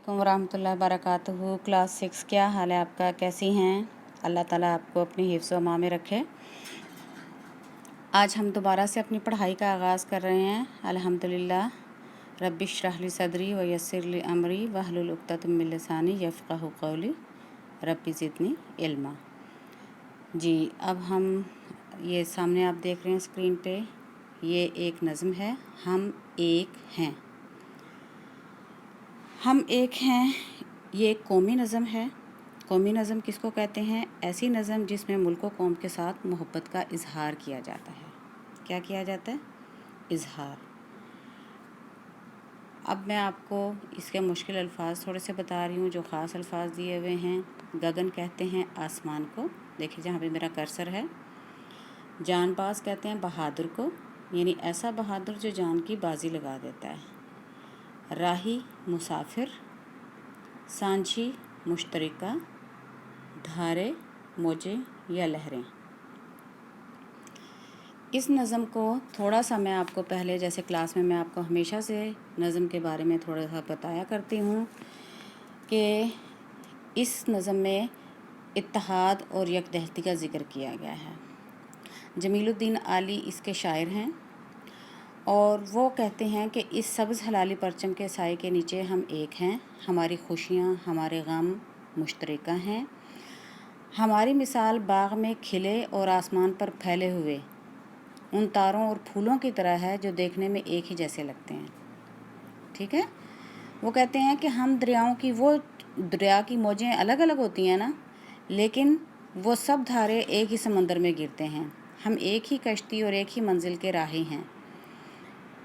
वरहमतुल्लाहि वबरकातुहू। क्लास 6, क्या हाल है आपका, कैसी हैं? अल्लाह ताला आपको अपनी हिफ्ज़ व अमान में रखे। आज हम दोबारा से अपनी पढ़ाई का आगाज़ कर रहे हैं। अल्हम्दुलिल्लाह। रब्बि इश्रह ली सदरी व यस्सिर ली अमरी वहलुल उक़दतम मिन लिसानी यफ़क़हू क़ौली रब्बि ज़िदनी इल्मा। जी, अब हम ये सामने आप देख रहे हैं स्क्रीन पे, ये एक नज़्म है, हम एक हैं। हम एक हैं, ये एक कौमी नज़म है। कौमी नज़म किसको कहते हैं? ऐसी नज़म जिसमें मुल्क व कौम के साथ मोहब्बत का इजहार किया जाता है। क्या किया जाता है? इजहार। अब मैं आपको इसके मुश्किल अल्फाज थोड़े से बता रही हूँ जो ख़ास अल्फाज दिए हुए हैं। गगन कहते हैं आसमान को, देखिए जहाँ पे मेरा कर्सर है। जानबाज कहते हैं बहादुर को, यानी ऐसा बहादुर जो जान की बाजी लगा देता है। राही मुसाफिर, सांझी मुश्तरका, धारे मौजे या लहरें। इस नज़म को थोड़ा सा मैं आपको पहले, जैसे क्लास में मैं आपको हमेशा से नज़म के बारे में थोड़ा सा बताया करती हूँ कि इस नज़म में इत्तेहाद और यकदहती का ज़िक्र किया गया है। जमीलुद्दीन आली इसके शायर हैं और वो कहते हैं कि इस सब्ज़ हलाली परचम के साए के नीचे हम एक हैं। हमारी खुशियाँ, हमारे गम मुश्तरका हैं। हमारी मिसाल बाग़ में खिले और आसमान पर फैले हुए उन तारों और फूलों की तरह है जो देखने में एक ही जैसे लगते हैं। ठीक है। वो कहते हैं कि हम दरिया की मौजें अलग अलग होती हैं ना, लेकिन वो सब धारे एक ही समंदर में गिरते हैं। हम एक ही कश्ती और एक ही मंजिल के राही हैं।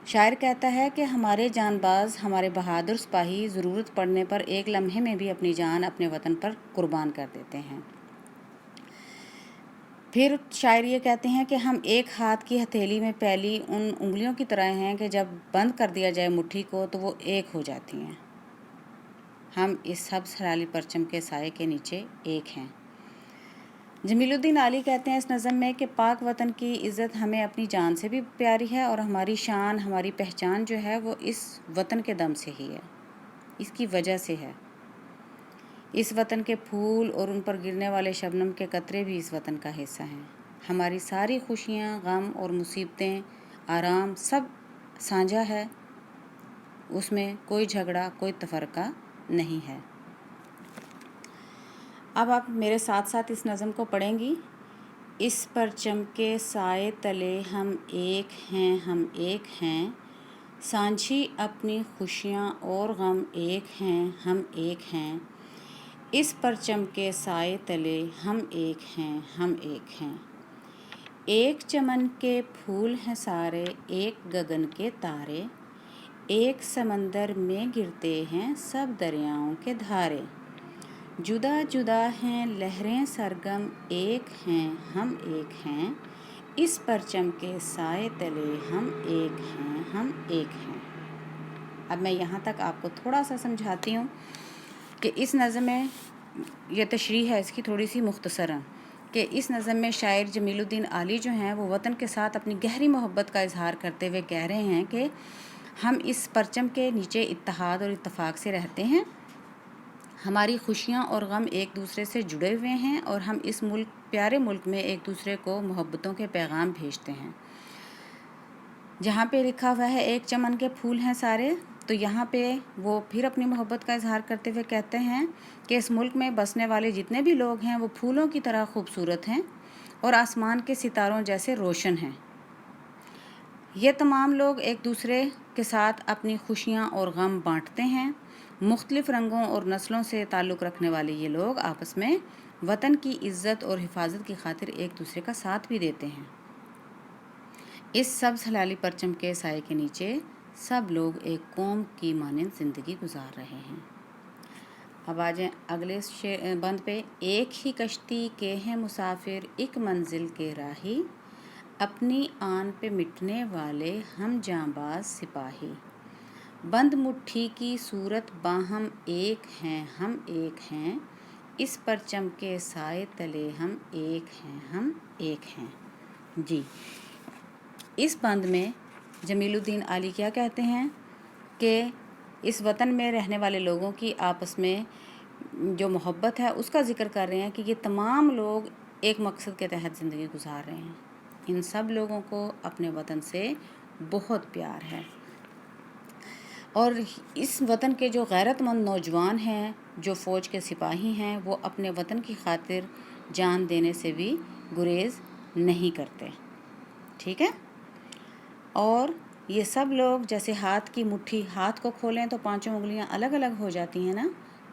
शायर कहता है कि हमारे जानबाज, हमारे बहादुर सिपाही ज़रूरत पड़ने पर एक लम्हे में भी अपनी जान अपने वतन पर कुर्बान कर देते हैं। फिर शायर ये कहते हैं कि हम एक हाथ की हथेली में फैली उन उंगलियों की तरह हैं कि जब बंद कर दिया जाए मुट्ठी को तो वो एक हो जाती हैं। हम इस सब्ज़ हलाली परचम के साए के नीचे एक हैं। जमीलुद्दीन आली कहते हैं इस नज़म में कि पाक वतन की इज़्ज़त हमें अपनी जान से भी प्यारी है और हमारी शान, हमारी पहचान जो है वो इस वतन के दम से ही है, इसकी वजह से है। इस वतन के फूल और उन पर गिरने वाले शबनम के कतरे भी इस वतन का हिस्सा हैं। हमारी सारी खुशियाँ, गम और मुसीबतें, आराम सब साझा है, उसमें कोई झगड़ा, कोई तफरका नहीं है। अब आप मेरे साथ साथ इस नज़म को पढ़ेंगी। इस परचम के साए तले हम एक हैं, हम एक हैं, सांझी अपनी खुशियाँ और गम एक हैं, हम एक हैं। इस परचम के साए तले हम एक हैं, हम एक हैं। एक चमन के फूल हैं सारे, एक गगन के तारे, एक समंदर में गिरते हैं सब दरियाओं के धारे। जुदा जुदा हैं लहरें सरगम, एक हैं हम एक हैं, इस परचम के साए तले हम एक हैं, हम एक हैं। अब मैं यहाँ तक आपको थोड़ा सा समझाती हूँ कि इस नज़म में यह तशरीह है इसकी थोड़ी सी मुख्तसरन, कि इस नज़म में शायर जमीलुद्दीन आली जो हैं वो वतन के साथ अपनी गहरी मोहब्बत का इजहार करते हुए कह रहे हैं कि हम इस परचम के नीचे इत्तेहाद और इत्तफाक से रहते हैं। हमारी खुशियाँ और गम एक दूसरे से जुड़े हुए हैं और हम इस प्यारे मुल्क में एक दूसरे को मोहब्बतों के पैगाम भेजते हैं। जहाँ पे लिखा हुआ है एक चमन के फूल हैं सारे, तो यहाँ पे वो फिर अपनी मोहब्बत का इजहार करते हुए कहते हैं कि इस मुल्क में बसने वाले जितने भी लोग हैं वो फूलों की तरह खूबसूरत हैं और आसमान के सितारों जैसे रोशन हैं। ये तमाम लोग एक दूसरे के साथ अपनी खुशियाँ और गम बांटते हैं। मुख्तलिफ़ रंगों और नस्लों से ताल्लुक़ रखने वाले ये लोग आपस में वतन की इज़्ज़त और हिफाजत की खातिर एक दूसरे का साथ भी देते हैं। इस सब्ज़ हलाली परचम के साए के नीचे सब लोग एक कौम की मानिंद ज़िंदगी गुजार रहे हैं। अब आ जाएं अगले बंद पे। एक ही कश्ती के हैं मुसाफिर, एक मंजिल के राही, अपनी आन पे मिटने वाले हम जांबाज सिपाही। बंद मुट्ठी की सूरत बाहम एक हैं, हम एक हैं, इस परचम के साए तले हम एक हैं, हम एक हैं। जी, इस बंद में जमीलुद्दीन आली क्या कहते हैं कि इस वतन में रहने वाले लोगों की आपस में जो मोहब्बत है उसका ज़िक्र कर रहे हैं कि ये तमाम लोग एक मकसद के तहत ज़िंदगी गुजार रहे हैं। इन सब लोगों को अपने वतन से बहुत प्यार है। और इस वतन के जो गैरतमंद नौजवान हैं, जो फ़ौज के सिपाही हैं, वो अपने वतन की खातिर जान देने से भी गुरेज़ नहीं करते। ठीक है। और ये सब लोग जैसे हाथ की मुट्ठी, हाथ को खोलें तो पांचों उंगलियां अलग अलग हो जाती हैं ना,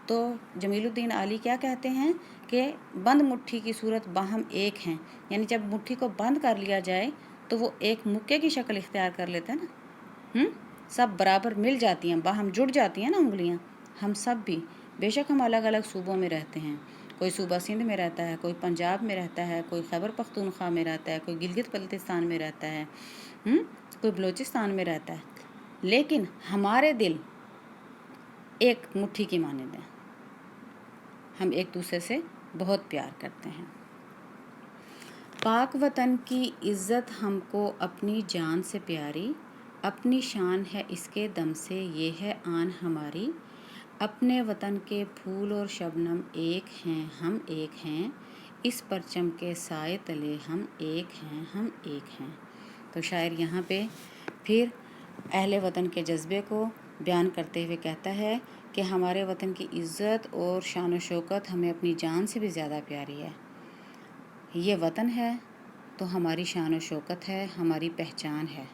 तो जमीलुद्दीन आली क्या कहते हैं कि बंद मुट्ठी की सूरत बाहम एक हैं, यानी जब मुट्ठी को बंद कर लिया जाए तो वो एक मुक्के की शक्ल इख्तियार कर लेते हैं ना। सब बराबर मिल जाती हैं, बाहम जुड़ जाती हैं ना उंगलियां। हम सब भी बेशक हम अलग अलग सूबों में रहते हैं, कोई सूबा सिंध में रहता है, कोई पंजाब में रहता है, कोई खैबर पख्तूनख्वा में रहता है, कोई गिलगित बल्तिस्तान में रहता है, कोई बलूचिस्तान में रहता है, लेकिन हमारे दिल एक मुट्ठी की मानंद हैं। हम एक दूसरे से बहुत प्यार करते हैं। पाक वतन की इज़्ज़त हमको अपनी जान से प्यारी, अपनी शान है इसके दम से ये है आन हमारी। अपने वतन के फूल और शबनम एक हैं, हम एक हैं, इस परचम के साए तले हम एक हैं, हम एक हैं। तो शायर यहाँ पे फिर अहले वतन के जज्बे को बयान करते हुए कहता है कि हमारे वतन की इज़्ज़त और शान व शौकत हमें अपनी जान से भी ज़्यादा प्यारी है। ये वतन है तो हमारी शान व शौकत है, हमारी पहचान है।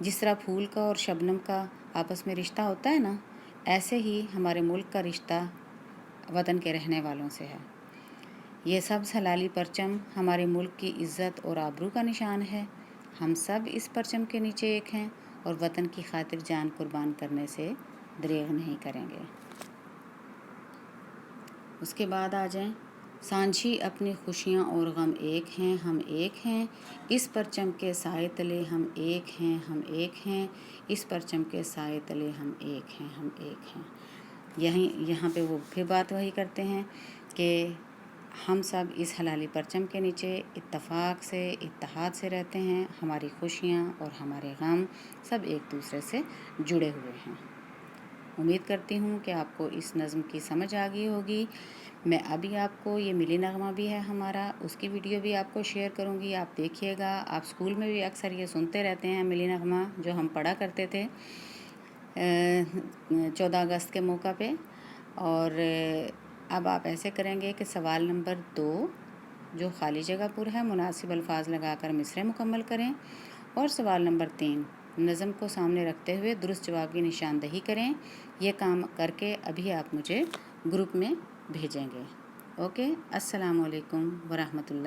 जिस तरह फूल का और शबनम का आपस में रिश्ता होता है ना, ऐसे ही हमारे मुल्क का रिश्ता वतन के रहने वालों से है। ये सब्ज़ हलाली परचम हमारे मुल्क की इज़्ज़त और आबरू का निशान है। हम सब इस परचम के नीचे एक हैं और वतन की खातिर जान कुर्बान करने से दरेग नहीं करेंगे। उसके बाद आ जाएं, सांझी अपनी खुशियाँ और गम एक हैं, हम एक हैं, इस परचम के साए तले हम एक हैं, हम एक हैं, इस परचम के साए तले हम एक हैं, हम एक हैं। यहाँ पे वो फिर बात वही करते हैं कि हम सब इस हलाली परचम के नीचे इत्तफाक से, इत्तेहाद से रहते हैं। हमारी खुशियाँ और हमारे गम सब एक दूसरे से जुड़े हुए हैं। उम्मीद करती हूँ कि आपको इस नज़्म की समझ आ गई होगी। मैं अभी आपको ये मिली नगमा भी है हमारा, उसकी वीडियो भी आपको शेयर करूँगी, आप देखिएगा। आप स्कूल में भी अक्सर ये सुनते रहते हैं मिली नगमा, जो हम पढ़ा करते थे 14 अगस्त के मौका पे। और अब आप ऐसे करेंगे कि सवाल नंबर 2 जो खाली जगह पर है मुनासिब अल्फाज लगाकर मिसरे मुकम्मल करें, और सवाल नंबर 3 नज़म को सामने रखते हुए दुरुस्त जवाब की निशानदही करें। ये काम करके अभी आप मुझे ग्रुप में भेजेंगे। ओके, अस्सलामु अलैकुम वरहमतुल्लाह।